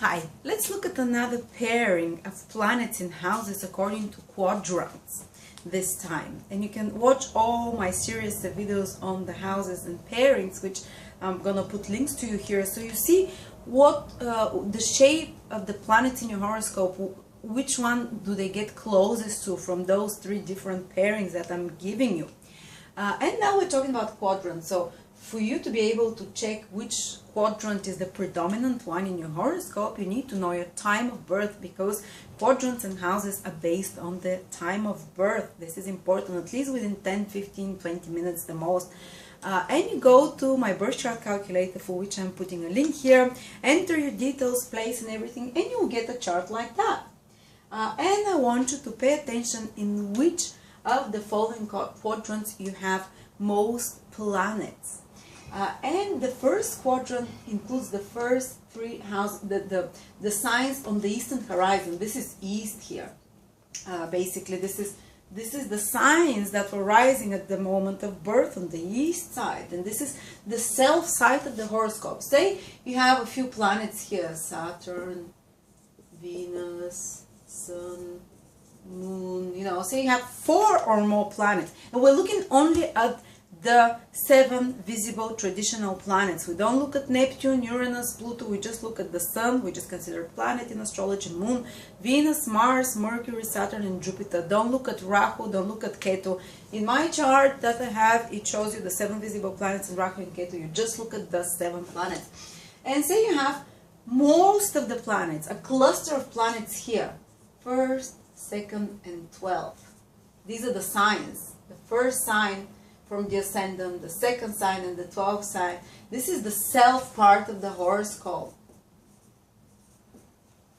Hi, let's look at another pairing of planets in houses according to quadrants this time. And you can watch all my series of videos on the houses and pairings, which I'm gonna put links to you here, so you see what the shape of the planets in your horoscope, which one do they get closest to from those three different pairings that I'm giving you. And now we're talking about quadrants. So for you to be able to check which quadrant is the predominant one in your horoscope, you need to know your time of birth, because quadrants and houses are based on the time of birth. This is important, at least within 10, 15, 20 minutes the most. And you go to my birth chart calculator, for which I'm putting a link here, enter your details, place and everything, and you will get a chart like that. And I want you to pay attention in which of the following quadrants you have most planets. And the first quadrant includes the first three houses, the signs on the eastern horizon. This is east here. Basically, this is the signs that were rising at the moment of birth on the east side, and this is the self side of the horoscope. Say you have a few planets here: Saturn, Venus, Sun, Moon. You know, say you have 4 or more planets, and we're looking only at the 7 visible traditional planets. We don't look at Neptune, Uranus, Pluto. We just look at the Sun, which is considered planet in astrology, Moon, Venus, Mars, Mercury, Saturn, and Jupiter. Don't look at Rahu, don't look at Ketu. In my chart that I have, it shows you the 7 visible planets in Rahu and Ketu. You just look at the 7 planets. And say you have most of the planets, a cluster of planets here, 1st, 2nd, and 12th. These are the signs. The first sign from the ascendant, the second sign, and the 12th sign. This is the self part of the horoscope.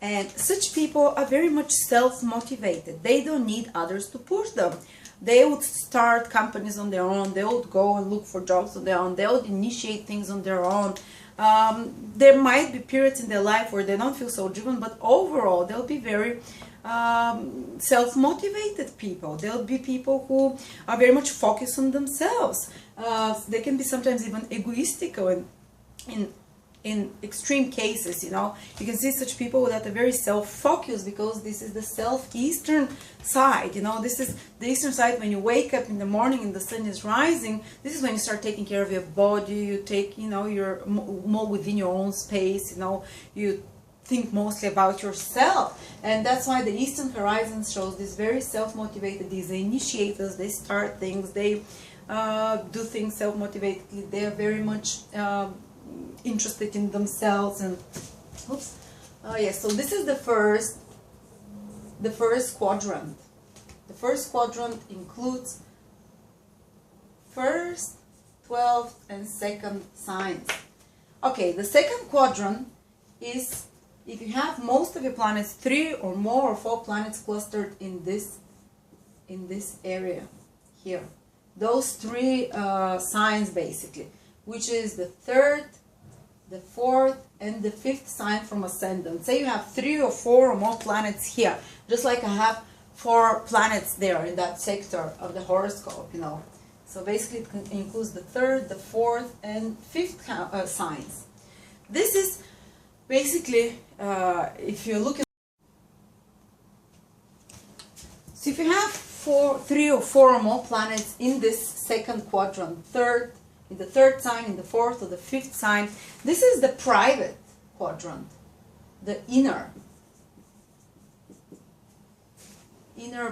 And such people are very much self-motivated. They don't need others to push them. They would start companies on their own. They would go and look for jobs on their own. They would initiate things on their own. There might be periods in their life where they don't feel so driven, but overall they'll be very self-motivated people. There'll be people who are very much focused on themselves. They can be sometimes even egoistical in extreme cases. You know, you can see such people that are very self-focused, because this is the southeastern side. You know, this is the eastern side. When you wake up in the morning and the sun is rising, this is when you start taking care of your body. You take, you know, you're more within your own space. You know, you think mostly about yourself, and that's why the eastern horizon shows this very self-motivated. These are initiators. They start things, they do things self-motivatedly. They are very much interested in themselves. And oops, yes, so this is the first quadrant. The first quadrant includes 1st, 12th, and 2nd signs. Okay, the second quadrant is if you have most of your planets, 3 or more or 4 planets clustered in this area here. Those 3 signs basically, which is the 3rd, the 4th, and the 5th sign from ascendant. Say you have 3 or 4 or more planets here, just like I have 4 planets there in that sector of the horoscope, you know. So basically it includes the 3rd, the 4th, and 5th signs. This is basically, if you look at, so if you have 3 or 4 or more planets in this second quadrant, in the 3rd sign, in the 4th or the 5th sign, this is the private quadrant, the inner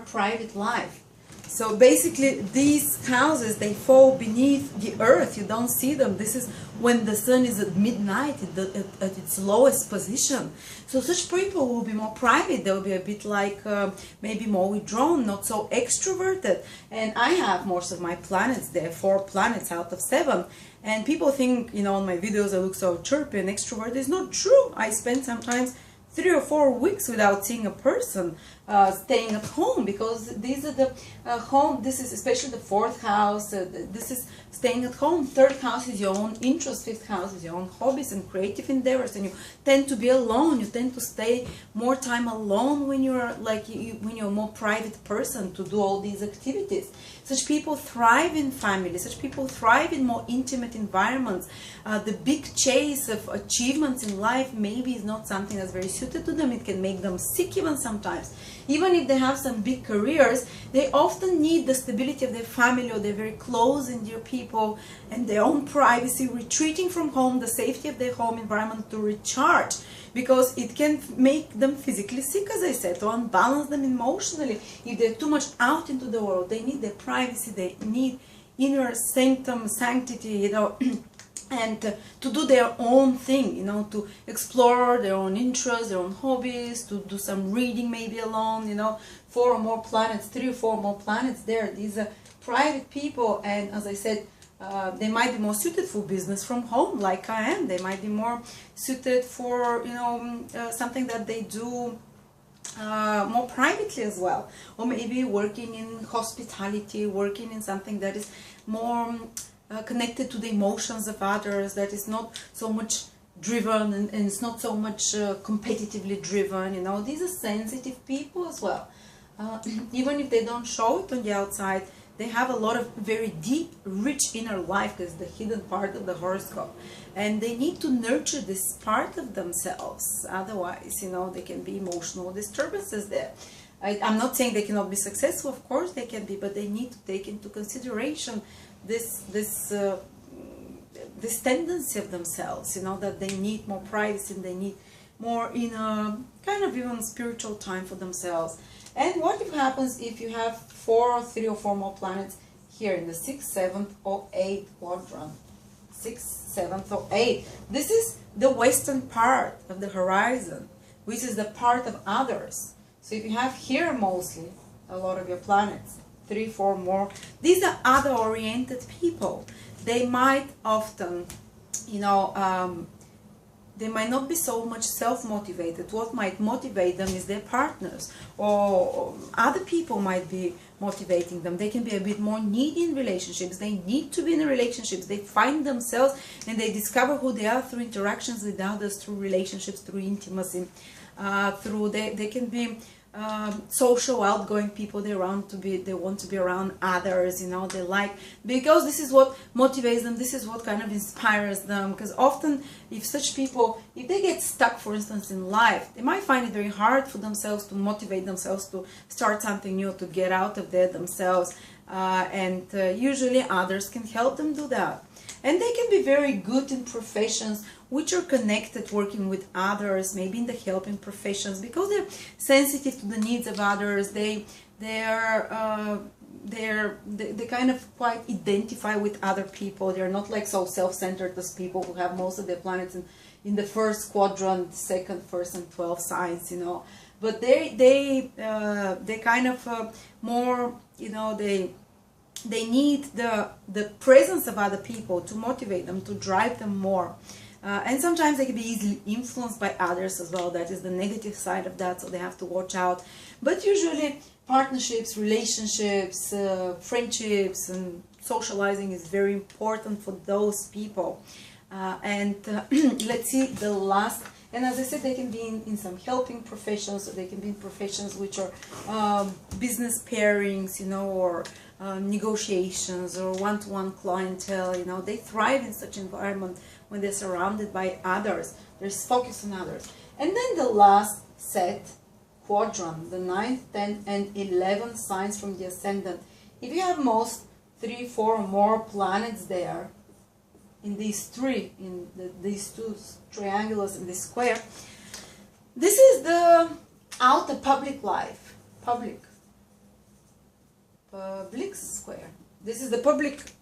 private life. So basically these houses, they fall beneath the earth. You don't see them. This is when the sun is at midnight, at its lowest position. So such people will be more private. They'll be a bit like maybe more withdrawn, not so extroverted. And I have most of my planets there, 4 planets out of 7. And people think, you know, on my videos I look so chirpy and extroverted. It's not true. I spend sometimes 3 or 4 weeks without seeing a person, staying at home, because these are the home. This is especially the 4th house. This is staying at home. Third house is your own interests, fifth house is your own hobbies and creative endeavors, and you tend to be alone. You tend to stay more time alone when you're like when you're a more private person to do all these activities. Such people thrive in family. Such people thrive in more intimate environments. The big chase of achievements in life maybe is not something that's very suited to them. It can make them sick even sometimes. Even if they have some big careers, they often need the stability of their family or their very close and dear people and their own privacy, retreating from home, the safety of their home environment to recharge, because it can make them physically sick, as I said, or unbalance them emotionally. If they're too much out into the world, they need their privacy, they need inner sanctity, you know, and to do their own thing, you know, to explore their own interests, their own hobbies, to do some reading maybe alone, you know. 4 or more planets, 3 or 4 more planets there. These are private people, and as I said, they might be more suited for business from home, like I am. They might be more suited for, you know, something that they do more privately as well, or maybe working in hospitality, working in something that is more connected to the emotions of others, that is not so much driven and it's not so much competitively driven, you know. These are sensitive people as well. Even if they don't show it on the outside, they have a lot of very deep, rich inner life, because the hidden part of the horoscope, and they need to nurture this part of themselves. Otherwise, you know, there can be emotional disturbances there. I'm not saying they cannot be successful. Of course they can be, but they need to take into consideration this tendency of themselves, you know, that they need more privacy and they need more inner, kind of even spiritual time for themselves. And what happens if you have 3 or 4 more planets here in the 6th, 7th, or 8th quadrant? 6th, 7th, or 8th. This is the western part of the horizon, which is the part of others. So if you have here mostly a lot of your planets, 3, 4 more, these are other-oriented people. They might often, you know, they might not be so much self-motivated. What might motivate them is their partners, or other people might be motivating them. They can be a bit more needy in relationships. They need to be in relationships. They find themselves and they discover who they are through interactions with others, through relationships, through intimacy, they can be social, outgoing people. They want to be around others, you know. They like, because this is what motivates them, this is what kind of inspires them. Because often if such people, if they get stuck, for instance, in life, they might find it very hard for themselves to motivate themselves to start something new, to get out of there themselves, and usually others can help them do that. And they can be very good in professions which are connected, working with others, maybe in the helping professions, because they're sensitive to the needs of others. They kind of quite identify with other people. They're not like so self-centered as people who have most of their planets in the 1st quadrant, 2nd, 1st, and 12th signs, you know. But they kind of more, you know, they need the presence of other people to motivate them, to drive them more. And sometimes they can be easily influenced by others as well. That is the negative side of that, so they have to watch out. But usually partnerships, relationships, friendships, and socializing is very important for those people. Let's see the last. And as I said, they can be in some helping professions, or they can be in professions which are business pairings, you know, or negotiations, or one-to-one clientele, you know. They thrive in such environment when they're surrounded by others. There's focus on others. And then the last set, quadrant, the 9th, 10th, and 11th signs from the ascendant. If you have most 3, 4 or more planets there, in these three, these two triangles and this square, this is the outer public life, public square. This is the public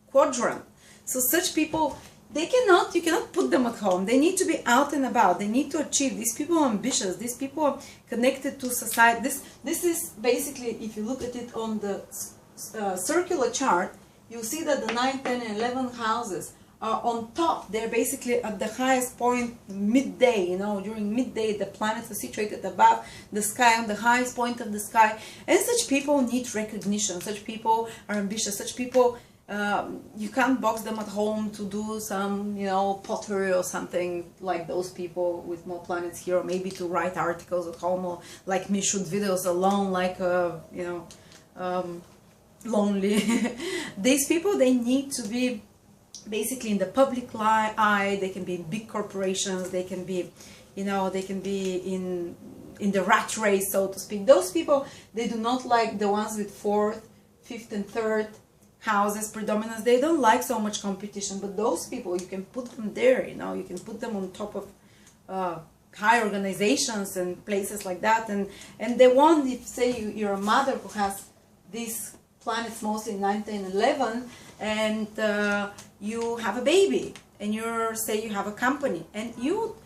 quadrant. So such people, you cannot put them at home. They need to be out and about. They need to achieve. These people are ambitious. These people are connected to society. This is basically, if you look at it on the circular chart, you'll see that the 9th, 10th, and 11th houses on top. They're basically at the highest point midday, you know, during midday the planets are situated above the sky, on the highest point of the sky. And such people need recognition, such people are ambitious, such people, you can't box them at home to do some, you know, pottery or something like those people with more planets here, or maybe to write articles at home, or like me shoot videos alone, like you know, lonely. These people, they need to be basically in the public eye. They can be in big corporations, they can be, you know, they can be in the rat race, so to speak. Those people, they do not like the ones with 4th, 5th and 3rd houses predominance. They don't like so much competition. But those people, you can put them there, you know, you can put them on top of high organizations and places like that, and they want, if say you're a mother who has these planets mostly 9, 10, 11, and you have a baby, and you're, say you have a company, and you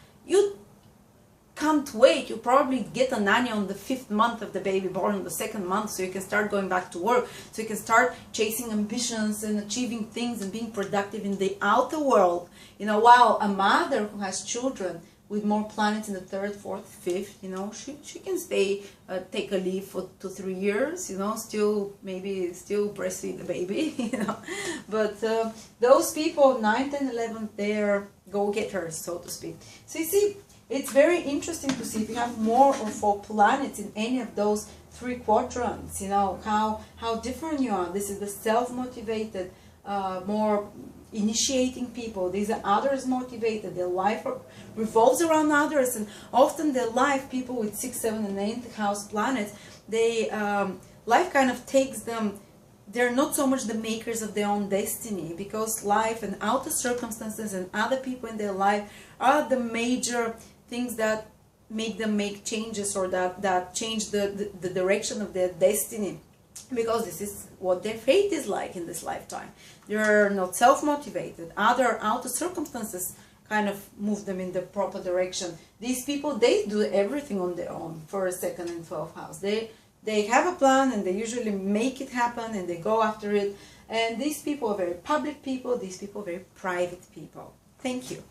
can't wait. You probably get a nanny on the 5th month of the baby born, on the 2nd month, so you can start going back to work, so you can start chasing ambitions and achieving things and being productive in the outer world, you know. While a mother who has children with more planets in the 3rd, 4th, 5th, you know, she can stay, take a leave for 2-3 years, you know, still breastfeed the baby, you know. But those people, 9, 10, 11, they're go-getters, so to speak. So you see, it's very interesting to see if you have more or 4 planets in any of those 3 quadrants, you know, how different you are. This is the self-motivated, more initiating people. These are others motivated. Their life revolves around others, and often their life, people with 6th, 7th and 8th house planets, they life kind of takes them. They're not so much the makers of their own destiny, because life and outer circumstances and other people in their life are the major things that make them make changes, or that change the direction of their destiny, because this is what their fate is like in this lifetime. They're not self-motivated. Other outer circumstances kind of move them in the proper direction. These people, they do everything on their own for a 2nd and 12th house. They have a plan, and they usually make it happen, and they go after it. And these people are very public people. These people are very private people. Thank you.